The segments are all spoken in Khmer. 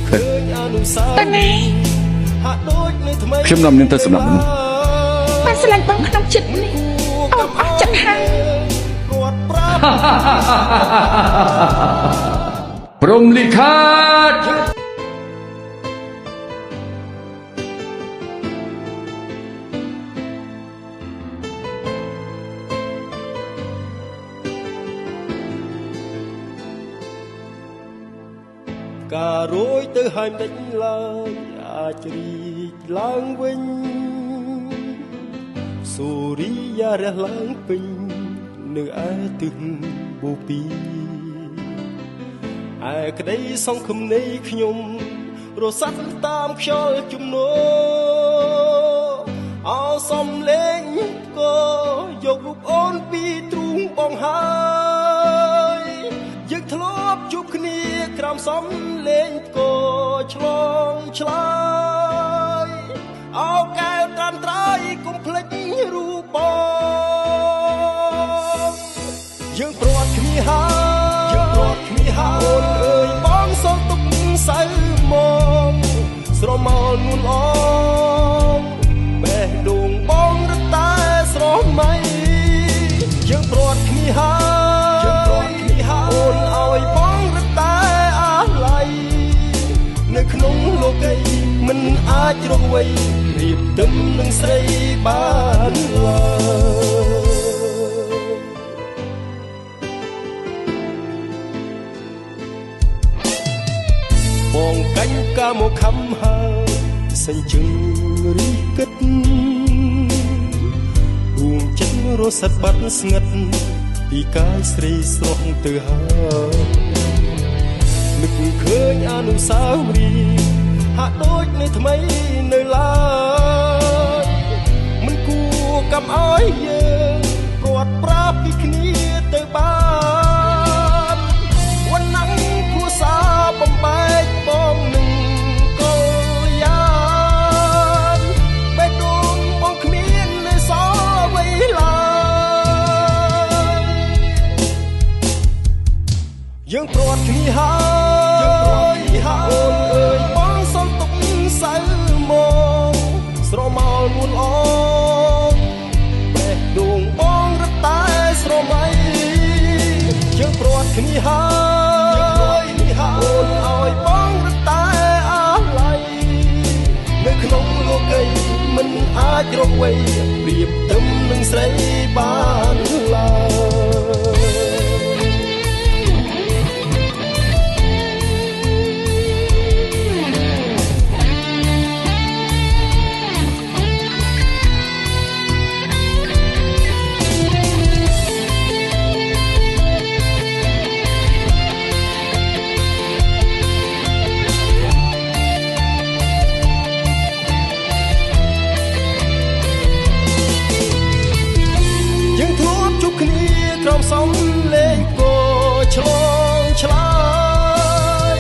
ឃើញតែណែខ្ញុំនាំនាងទៅសម្រាប់មនុស្សបានស្រឡាញ់បងក្នុងចិត្តនេះអស់ចិត្តហើយព្រំលិខិតការរួយទៅហើយមិនឡើយអាចរីកឡើងវិញសូរិយារះឡើងពេញនៅឯទិសបូពីឯក្តីសង្ឃឹមនៃខ្ញុំរសាត់តាមខ្យល់ជំនោអោសំលេងក៏យករូបអូនពីទ្រូងបងហើយយើងធ្លាប់ជួបគ្នាក្រោមសំលេងក៏ឆ្លងឆ្លើយអោកែវត្រាំត្រៃកុំភ្លេចរូបបងយើងព្រាត់គ្នាហើយអូនអើយបងសល់ទុកសៅមកស្រមោលនួនអងបេះដូងបងរត់តែស្រមៃយើងព្រាត់គ្នាហើយអូនឲ្យបងរត់តែអាឡ័យនៅក្នុងលោកីមិនអាចរកអ្វីរៀបទឹមនឹងស្រីបានឡើយបងកាញ់កាមកខំហើយសេញជឹងរីគិតរួមចិត្តរសាត់បាត់ស្ងាត់ពីកាយស្រីស្រស់ទៅហើយនឹកឃើញអនុស្សាវរីយ៍ហាក់ដូចនៅថ្មីនៅឡើយមិនគួរកំឲ្យយើងព្រាត់ប្រាពីគ្នាទៅបានវណ្ណគួសាបំបែកបងនឹងកលយានបេះដូងបងគ្មាននៅសល់អ្វីឡើយយើងព្រាត់គ្នាហើយអូនអើយបងសល់ទុកសៅមកស្រមោលនួនអងបេះដូងបងរត់តែស្រមៃយើងព្រាត់គ្នាហើយអូនឲ្យបងរត់តែអាឡ័យនៅក្នុងលោកីមិនអាចរកអ្វីប្រៀបទឹមនឹងស្រីបានឡើយសំលេងក៏ឆ្លងឆ្លើយ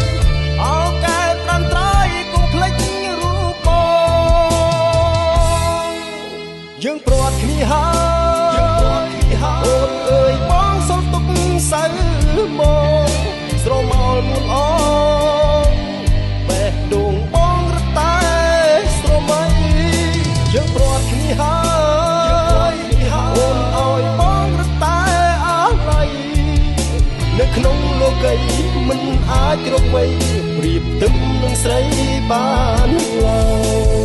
អោកែវត្រាំត្រៃកុំភ្លេចរូបបងយើងព្រាត់គ្នាហើយអូនអើយបងសល់ទុកសៅមកស្រមោលនួនអងបេះដូងបងរត់តែស្រមៃយើងព្រាត់គ្នាហើយអូនឲ្យបងរត់តែនៅក្នុងលោកីមិនអាចរកអ្វីប្រៀបទឹមនឹងស្រីបានឡើយ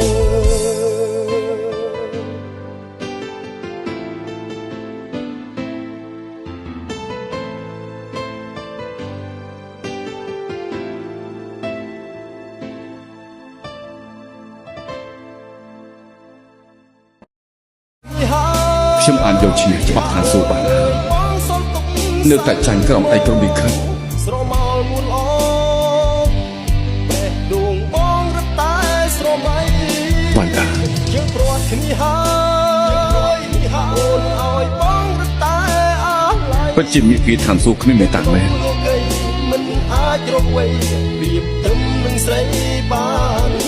ខ្ញុំអានយកឈ្នះច្បាប់ឋានសួគ៌បាននៅតែចាញ់ក្រុមឯក្រុមលិខិតស្រមោលមួនអងបេះដូងបងរត់តែស្រមៃបានតាយើងព្រាត់គ្នាហើយអូនឲ្យបងរត់តែអាឡ័យពិតជាមានពីឋានសួគ៌គ្មានមេត្តាមែនមិនអាចរកអ្វីប្រៀបទឹមនឹងស្រីបាន